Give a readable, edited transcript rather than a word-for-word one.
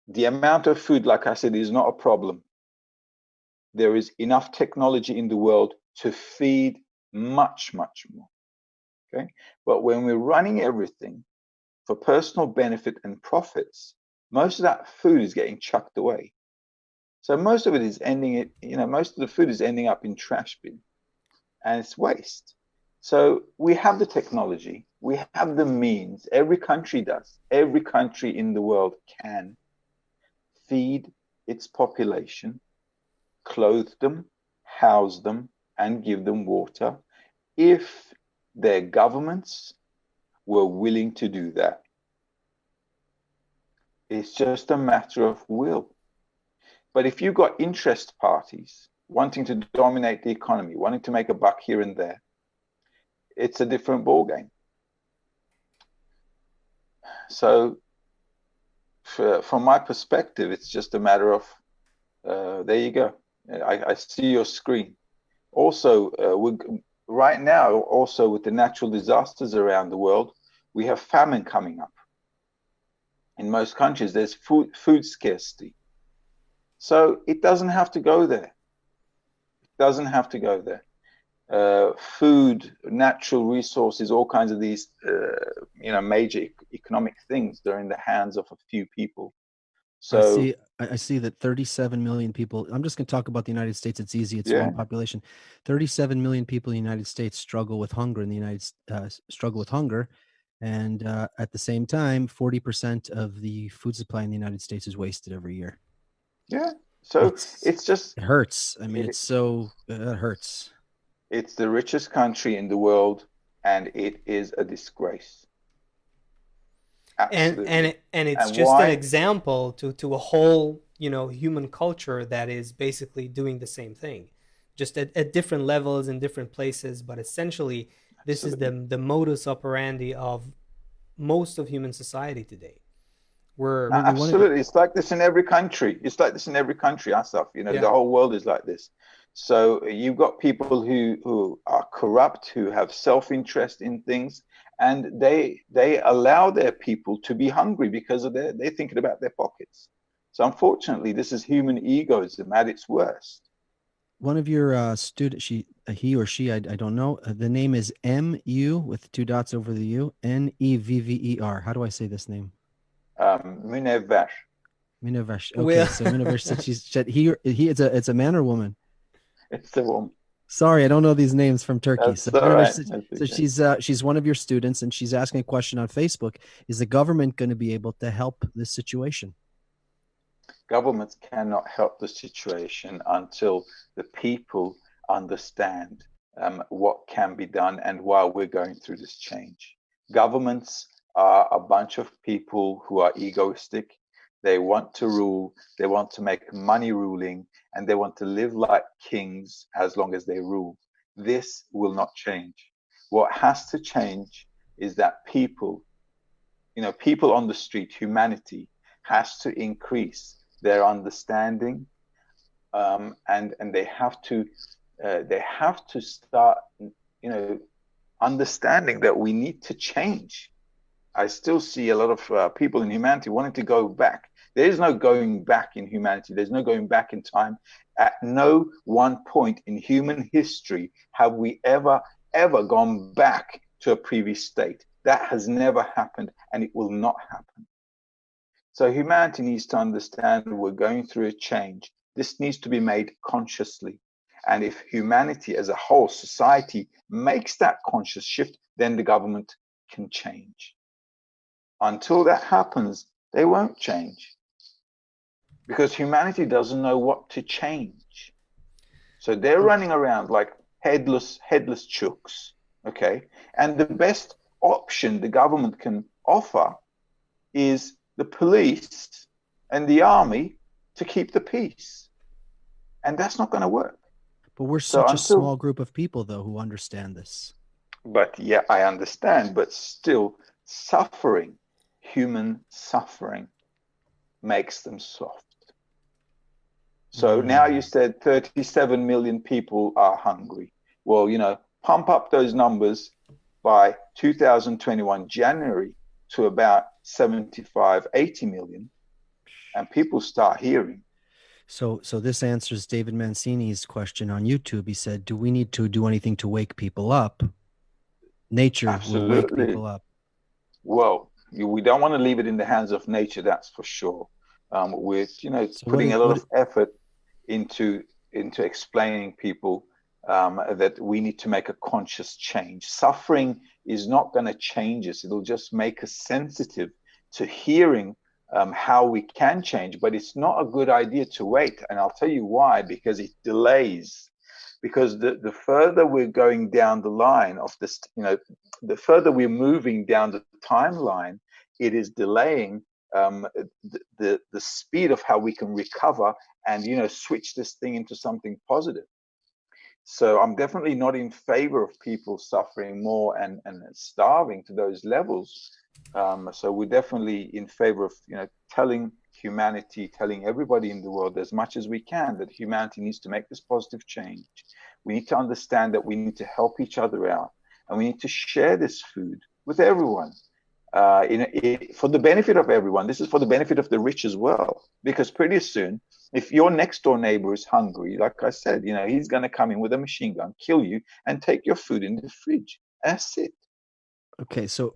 The amount of food, like I said, is not a problem. There is enough technology in the world to feed much, much more. Okay. But when we're running everything for personal benefit and profits, most of that food is getting chucked away. So most of it is most of the food is ending up in trash bin, and it's waste. So we have the technology, we have the means, every country does. Every country in the world can feed its population, clothe them, house them, and give them water if their governments were willing to do that. It's just a matter of will. But if you've got interest parties wanting to dominate the economy, wanting to make a buck here and there, it's a different ballgame. So from my perspective, it's just a matter of, there you go. I see your screen. Also, right now, also with the natural disasters around the world, we have famine coming up. In most countries, there's food scarcity. So it doesn't have to go there. It doesn't have to go there. Food, natural resources, all kinds of these, major economic things, they're in the hands of a few people. So I see that 37 million people. I'm just going to talk about the United States. It's easy. It's one population. 37 million people in the United States struggle with hunger. And at the same time, 40% of the food supply in the United States is wasted every year. Yeah. So it hurts. I mean, it hurts. It's the richest country in the world, and it is a disgrace. Absolutely. And it's just an example to a whole, human culture that is basically doing the same thing, just at different levels in different places. But essentially, this is the modus operandi of most of human society today. Absolutely. It's like this in every country. Asaf. The whole world is like this. So you've got people who are corrupt, who have self-interest in things, and they allow their people to be hungry because they're thinking about their pockets. So unfortunately, this is human egoism at its worst. One of your students, he or she, I don't know. The name is M-U with 2 dots over the U, Nevver. How do I say this name? Munevver. Okay, so Munevver said it's a man or woman? It's a woman. Sorry, I don't know these names from Turkey. That's all right. So she's one of your students, and she's asking a question on Facebook. Is the government going to be able to help this situation? Governments cannot help the situation until the people understand what can be done and why we're going through this change. Governments are a bunch of people who are egoistic. They want to rule, they want to make money ruling, and they want to live like kings as long as they rule. This will not change. What has to change is that people on the street, humanity, has to increase their understanding, and they have to start, understanding that we need to change. I still see a lot of people in humanity wanting to go back. There is no going back in humanity. There's no going back in time. At no one point in human history have we ever gone back to a previous state. That has never happened, and it will not happen. So humanity needs to understand we're going through a change. This needs to be made consciously. And if humanity as a whole, society, makes that conscious shift, then the government can change. Until that happens, they won't change, because humanity doesn't know what to change. So they're running around like headless chooks, okay? And the best option the government can offer is the police and the army to keep the peace. And that's not going to work. But we're such a small group of people, though, who understand this. But yeah, I understand, but still suffering, human suffering, makes them soft. So now you said 37 million people are hungry. Well, pump up those numbers by 2021 January to about 75, 80 million. and people start hearing. So this answers David Mancini's question on YouTube. He said, do we need to do anything to wake people up? Nature will wake people up. Well, we don't want to leave it in the hands of nature, that's for sure. We're, putting a lot of effort into explaining people that we need to make a conscious change. Suffering is not going to change us. It'll just make us sensitive to hearing how we can change. But it's not a good idea to wait. And I'll tell you why, because it delays. Because the further we're going down the line of this, the further we're moving down the timeline, it is delaying the speed of how we can recover and switch this thing into something positive. So I'm definitely not in favor of people suffering more and starving to those levels. So we're definitely in favor of telling humanity, telling everybody in the world as much as we can that humanity needs to make this positive change. We need to understand that we need to help each other out, and we need to share this food with everyone. For the benefit of everyone. This is for the benefit of the rich as well, because pretty soon, if your next door neighbor is hungry, like I said, he's going to come in with a machine gun, kill you, and take your food in the fridge. That's it. Okay, so